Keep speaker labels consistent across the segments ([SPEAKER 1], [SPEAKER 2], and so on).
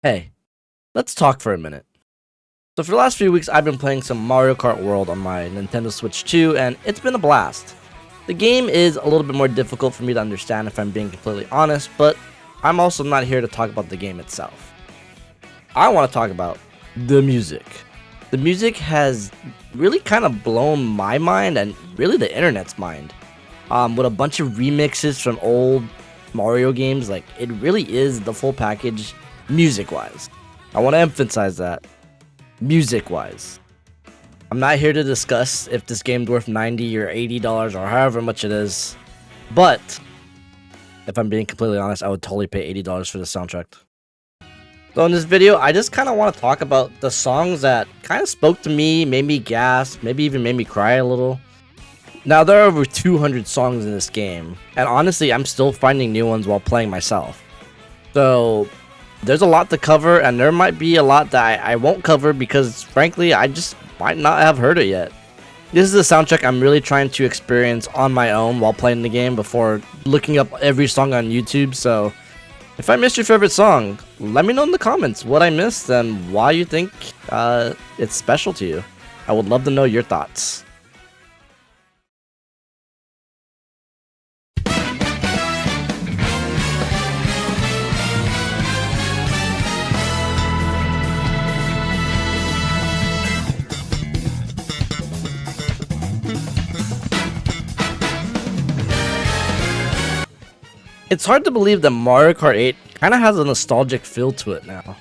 [SPEAKER 1] Hey, let's talk for a minute. So for the last few weeks, I've been playing some Mario Kart World on my Nintendo Switch 2, and it's been a blast. The game is a little bit more difficult for me to understand if I'm being completely honest, but I'm also not here to talk about the game itself. I want to talk about the music. The music has really kind of blown my mind and really the internet's mind. With a bunch of remixes from old Mario games, like it really is the full package music-wise. I want to emphasize that. Music-wise. I'm not here to discuss if this game's worth $90 or $80 or however much it is, but if I'm being completely honest, I would totally pay $80 for the soundtrack. So in this video, I just kind of want to talk about the songs that kind of spoke to me, made me gasp, maybe even made me cry a little. Now, there are over 200 songs in this game, and honestly, I'm still finding new ones while playing myself. So, there's a lot to cover, and there might be a lot that I won't cover because, frankly, I just might not have heard it yet. This is a soundtrack I'm really trying to experience on my own while playing the game before looking up every song on YouTube, so if I missed your favorite song, let me know in the comments what I missed and why you think it's special to you. I would love to know your thoughts. It's hard to believe that Mario Kart 8 kind of has a nostalgic feel to it now.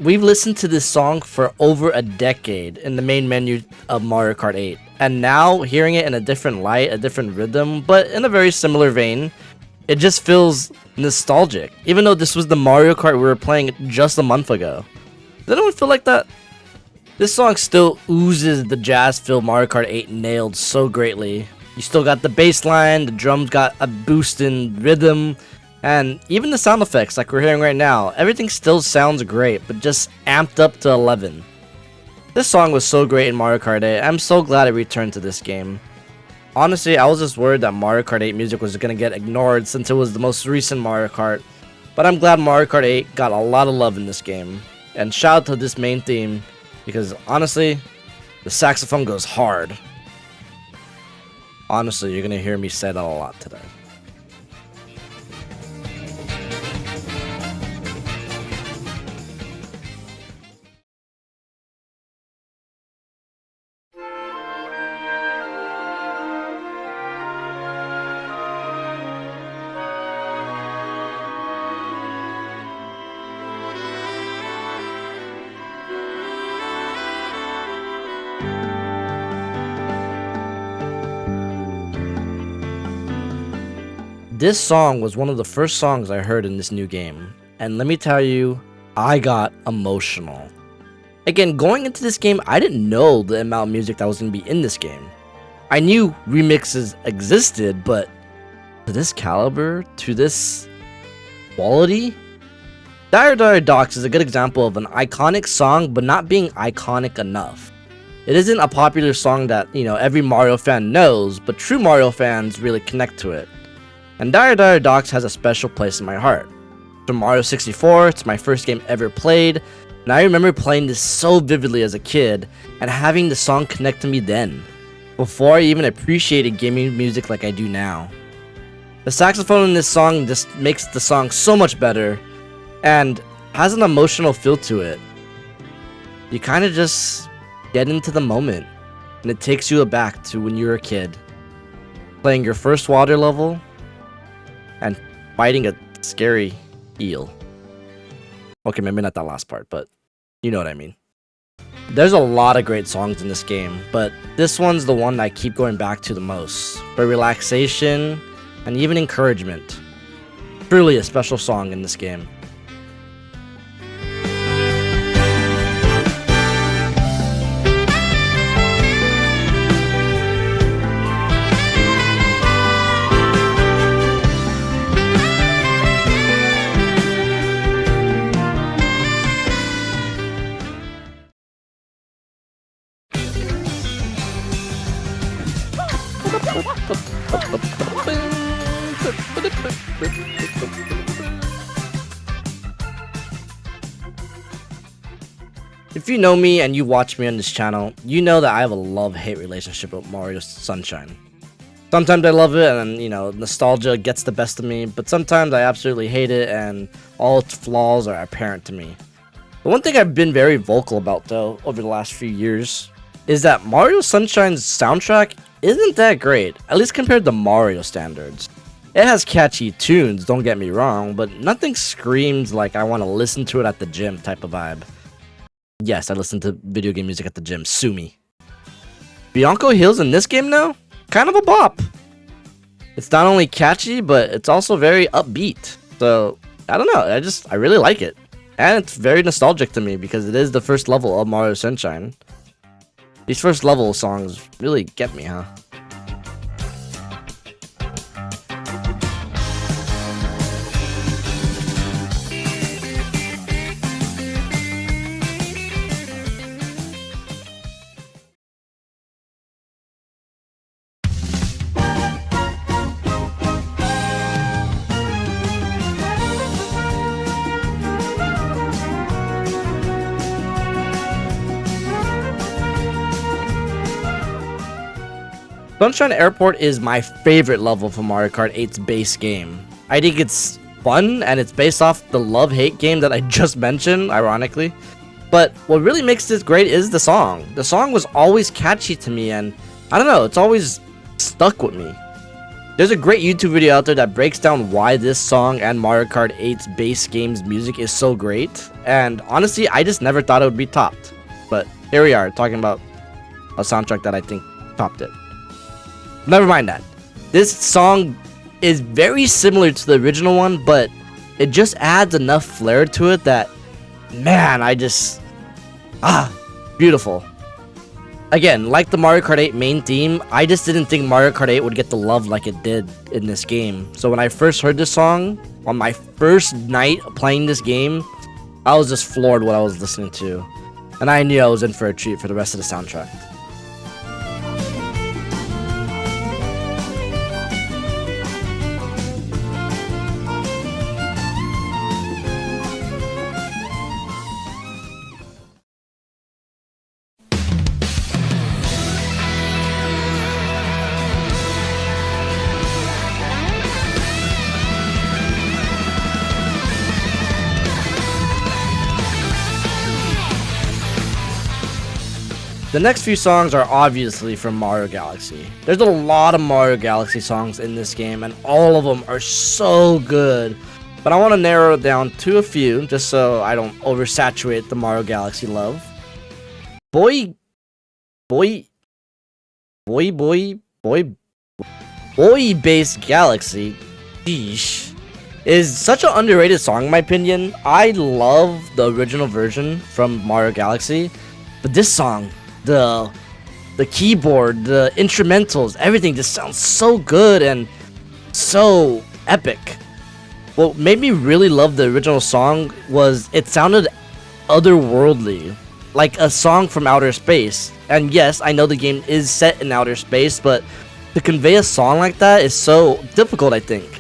[SPEAKER 1] We've listened to this song for over a decade in the main menu of Mario Kart 8, and now hearing it in a different light, a different rhythm, but in a very similar vein, it just feels nostalgic, even though this was the Mario Kart we were playing just a month ago. Does anyone feel like that? This song still oozes the jazz-filled Mario Kart 8 nailed so greatly. You still got the bass line, the drums got a boost in rhythm, and even the sound effects like we're hearing right now, everything still sounds great, but just amped up to 11. This song was so great in Mario Kart 8, I'm so glad it returned to this game. Honestly, I was just worried that Mario Kart 8 music was going to get ignored since it was the most recent Mario Kart, but I'm glad Mario Kart 8 got a lot of love in this game. And shout out to this main theme, because honestly, the saxophone goes hard. Honestly, you're going to hear me say that a lot today. This song was one of the first songs I heard in this new game, and let me tell you, I got emotional. Again, going into this game, I didn't know the amount of music that was going to be in this game. I knew remixes existed, but to this caliber, to this quality? Dire Dire Docks is a good example of an iconic song, but not being iconic enough. It isn't a popular song that, every Mario fan knows, but true Mario fans really connect to it. And Dire Dire Docks has a special place in my heart. From Mario 64, it's my first game ever played, and I remember playing this so vividly as a kid, and having the song connect to me then, before I even appreciated gaming music like I do now. The saxophone in this song just makes the song so much better, and has an emotional feel to it. You kind of just get into the moment, and it takes you back to when you were a kid, playing your first water level, and fighting a scary eel. Okay, maybe not that last part, but you know what I mean. There's a lot of great songs in this game, but this one's the one I keep going back to the most, for relaxation and even encouragement. Truly a special song in this game. If you know me and you watch me on this channel, you know that I have a love-hate relationship with Mario Sunshine. Sometimes I love it and, nostalgia gets the best of me, but sometimes I absolutely hate it and all its flaws are apparent to me. The one thing I've been very vocal about, though, over the last few years, is that Mario Sunshine's soundtrack isn't that great, at least compared to Mario standards. It has catchy tunes, don't get me wrong, but nothing screams like I want to listen to it at the gym type of vibe. Yes, I listen to video game music at the gym, sue me. Bianco Hills in this game now? Kind of a bop. It's not only catchy, but it's also very upbeat. So, I don't know, I really like it. And it's very nostalgic to me because it is the first level of Mario Sunshine. These first level songs really get me, huh? Sunshine Airport is my favorite level from Mario Kart 8's base game. I think it's fun, and it's based off the love-hate game that I just mentioned, ironically. But what really makes this great is the song. The song was always catchy to me, and I don't know, it's always stuck with me. There's a great YouTube video out there that breaks down why this song and Mario Kart 8's base game's music is so great, and honestly, I just never thought it would be topped. But here we are, talking about a soundtrack that I think topped it. Never mind that. This song is very similar to the original one, but it just adds enough flair to it that, man, beautiful. Again, like the Mario Kart 8 main theme, I just didn't think Mario Kart 8 would get the love like it did in this game. So when I first heard this song, on my first night playing this game, I was just floored what I was listening to. And I knew I was in for a treat for the rest of the soundtrack. The next few songs are obviously from Mario Galaxy. There's a lot of Mario Galaxy songs in this game, and all of them are so good. But I want to narrow it down to a few, just so I don't oversaturate the Mario Galaxy love. Boy Based Galaxy, sheesh, is such an underrated song in my opinion. I love the original version from Mario Galaxy, but this song, the keyboard, the instrumentals, everything just sounds so good and so epic. What made me really love the original song was it sounded otherworldly, like a song from outer space. And yes, I know the game is set in outer space, but to convey a song like that is so difficult, I think.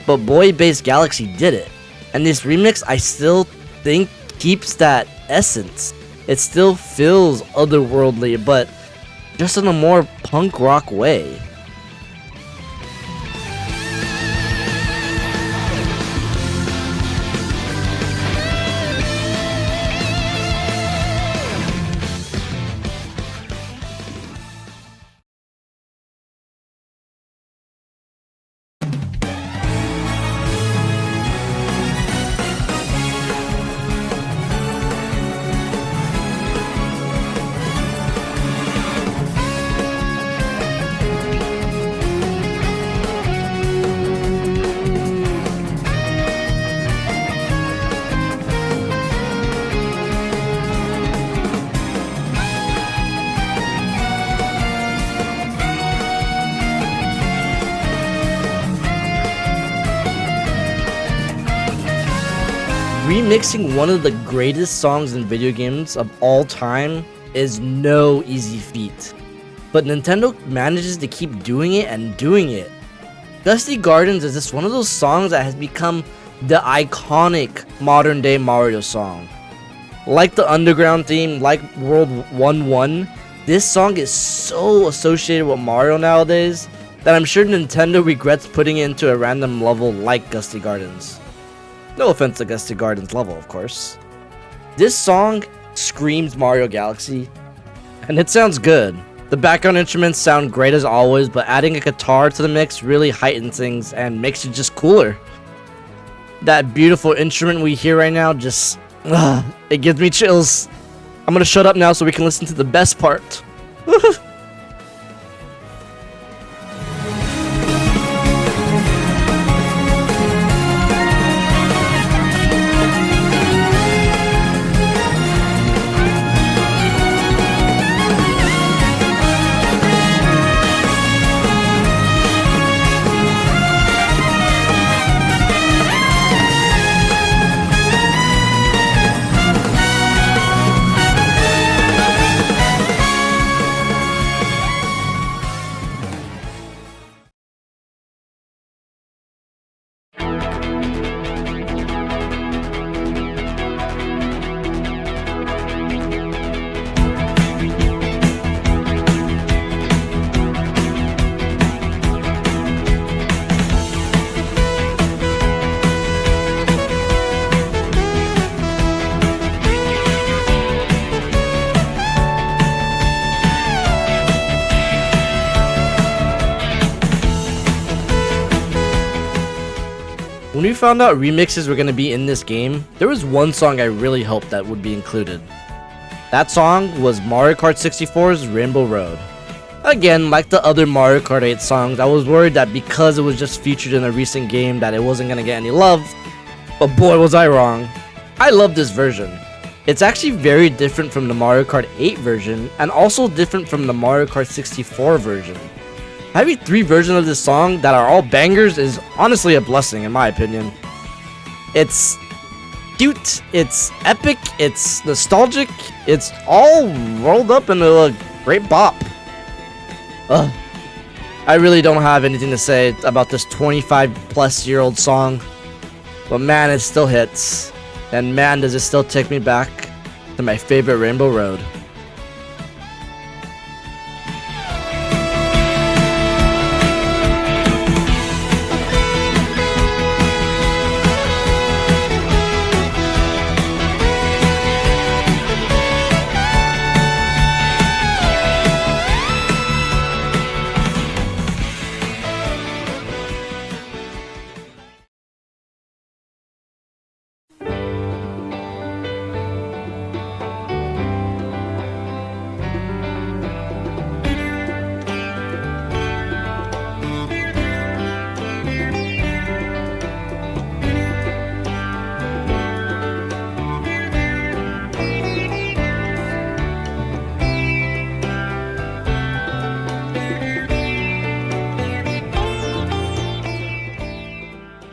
[SPEAKER 1] But Boy Based Galaxy did it, and this remix I still think keeps that essence. It still feels otherworldly, but just in a more punk rock way. Remixing one of the greatest songs in video games of all time is no easy feat, but Nintendo manages to keep doing it and doing it. Dusty Gardens is just one of those songs that has become the iconic modern day Mario song. Like the underground theme, like World 1-1, this song is so associated with Mario nowadays that I'm sure Nintendo regrets putting it into a random level like Gusty Gardens. No offense to Gusty Gardens level, of course. This song screams Mario Galaxy, and it sounds good. The background instruments sound great as always, but adding a guitar to the mix really heightens things and makes it just cooler. That beautiful instrument we hear right now just... it gives me chills. I'm gonna shut up now so we can listen to the best part. When we found out remixes were going to be in this game, there was one song I really hoped that would be included. That song was Mario Kart 64's Rainbow Road. Again, like the other Mario Kart 8 songs, I was worried that because it was just featured in a recent game that it wasn't going to get any love, but boy was I wrong. I love this version. It's actually very different from the Mario Kart 8 version, and also different from the Mario Kart 64 version. Having 3 versions of this song that are all bangers is honestly a blessing in my opinion. It's cute, it's epic, it's nostalgic, it's all rolled up into a great bop. I really don't have anything to say about this 25-plus-year-old song, but man, it still hits, and man, does it still take me back to my favorite Rainbow Road.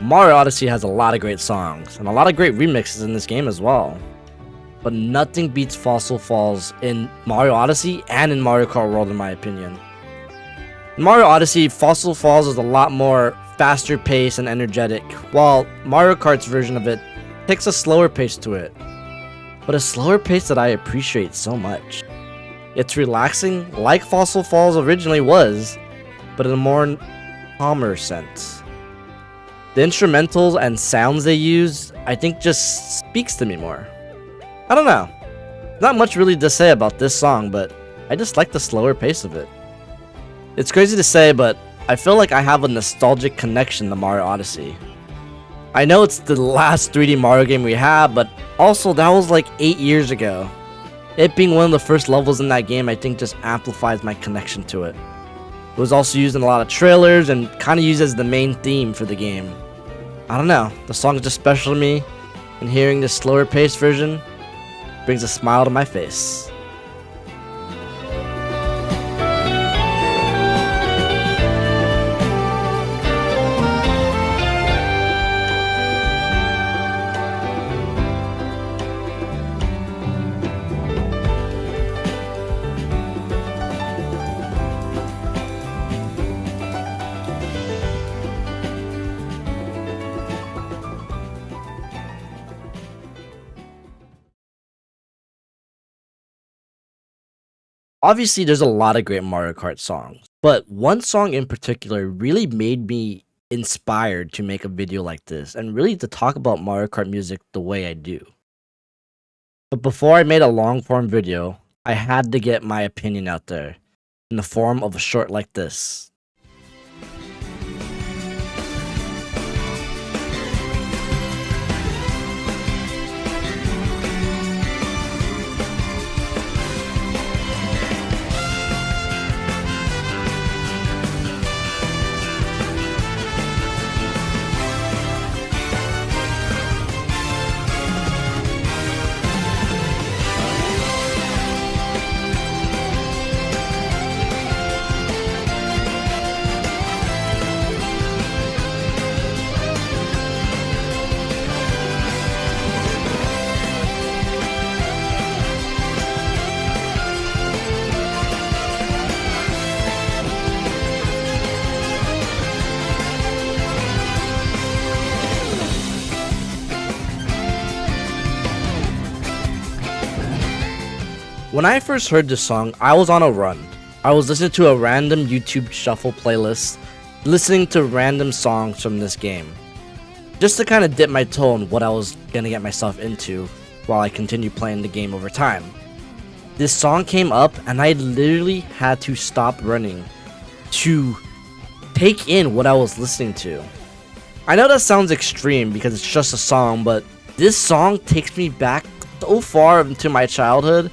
[SPEAKER 1] Mario Odyssey has a lot of great songs, and a lot of great remixes in this game as well. But nothing beats Fossil Falls in Mario Odyssey and in Mario Kart World in my opinion. In Mario Odyssey, Fossil Falls is a lot more faster paced and energetic, while Mario Kart's version of it takes a slower pace to it. But a slower pace that I appreciate so much. It's relaxing, like Fossil Falls originally was, but in a more calmer sense. The instrumentals and sounds they use, I think just speaks to me more. I don't know. Not much really to say about this song, but I just like the slower pace of it. It's crazy to say, but I feel like I have a nostalgic connection to Mario Odyssey. I know it's the last 3D Mario game we have, but also that was like 8 years ago. It being one of the first levels in that game, I think just amplifies my connection to it. It was also used in a lot of trailers and kind of used as the main theme for the game. I don't know, the song is just special to me, and hearing this slower paced version brings a smile to my face. Obviously, there's a lot of great Mario Kart songs, but one song in particular really made me inspired to make a video like this and really to talk about Mario Kart music the way I do. But before I made a long form video, I had to get my opinion out there in the form of a short like this. When I first heard this song, I was on a run. I was listening to a random YouTube shuffle playlist, listening to random songs from this game, just to kind of dip my toe in what I was gonna get myself into while I continued playing the game over time. This song came up and I literally had to stop running to take in what I was listening to. I know that sounds extreme because it's just a song, but this song takes me back so far into my childhood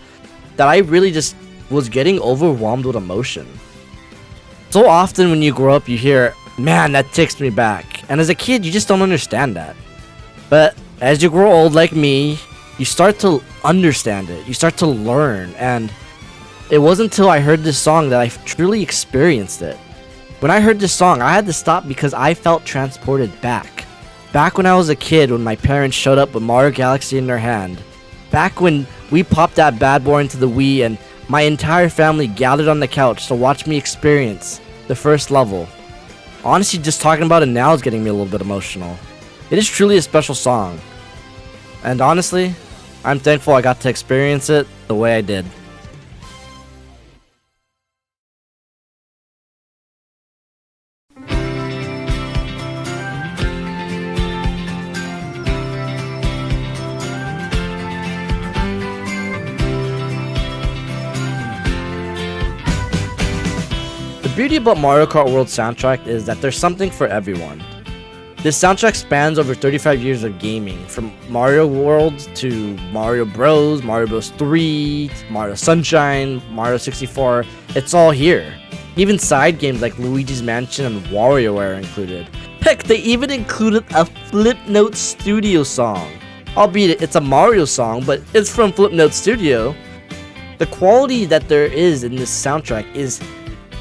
[SPEAKER 1] that I really just was getting overwhelmed with emotion. So often when you grow up, you hear, man, that takes me back. And as a kid, you just don't understand that. But as you grow old like me, you start to understand it. You start to learn. And it wasn't until I heard this song that I truly experienced it. When I heard this song, I had to stop because I felt transported back. Back when I was a kid, when my parents showed up with Mario Galaxy in their hand. Back when we popped that bad boy into the Wii and my entire family gathered on the couch to watch me experience the first level. Honestly, just talking about it now is getting me a little bit emotional. It is truly a special song. And honestly, I'm thankful I got to experience it the way I did. The beauty about Mario Kart World soundtrack is that there's something for everyone. This soundtrack spans over 35 years of gaming, from Mario World to Mario Bros, Mario Bros 3, Mario Sunshine, Mario 64, it's all here. Even side games like Luigi's Mansion and WarioWare are included. Heck, they even included a Flipnote Studio song. Albeit it's a Mario song, but it's from Flipnote Studio. The quality that there is in this soundtrack is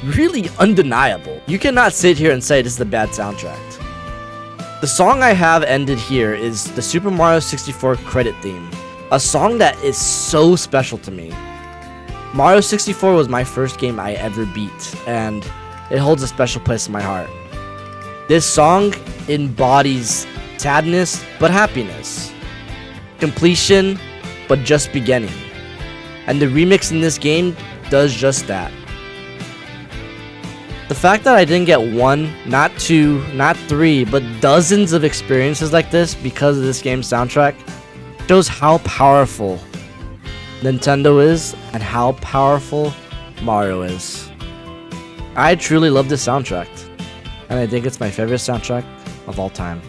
[SPEAKER 1] really undeniable. You cannot sit here and say this is a bad soundtrack. The song I have ended here is the Super Mario 64 credit theme, a song that is so special to me. Mario 64 was my first game I ever beat, and it holds a special place in my heart. This song embodies sadness but happiness, completion but just beginning, and the remix in this game does just that. The fact that I didn't get one, not two, not three, but dozens of experiences like this because of this game's soundtrack shows how powerful Nintendo is and how powerful Mario is. I truly love this soundtrack, and I think it's my favorite soundtrack of all time.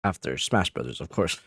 [SPEAKER 1] After Smash Brothers, of course.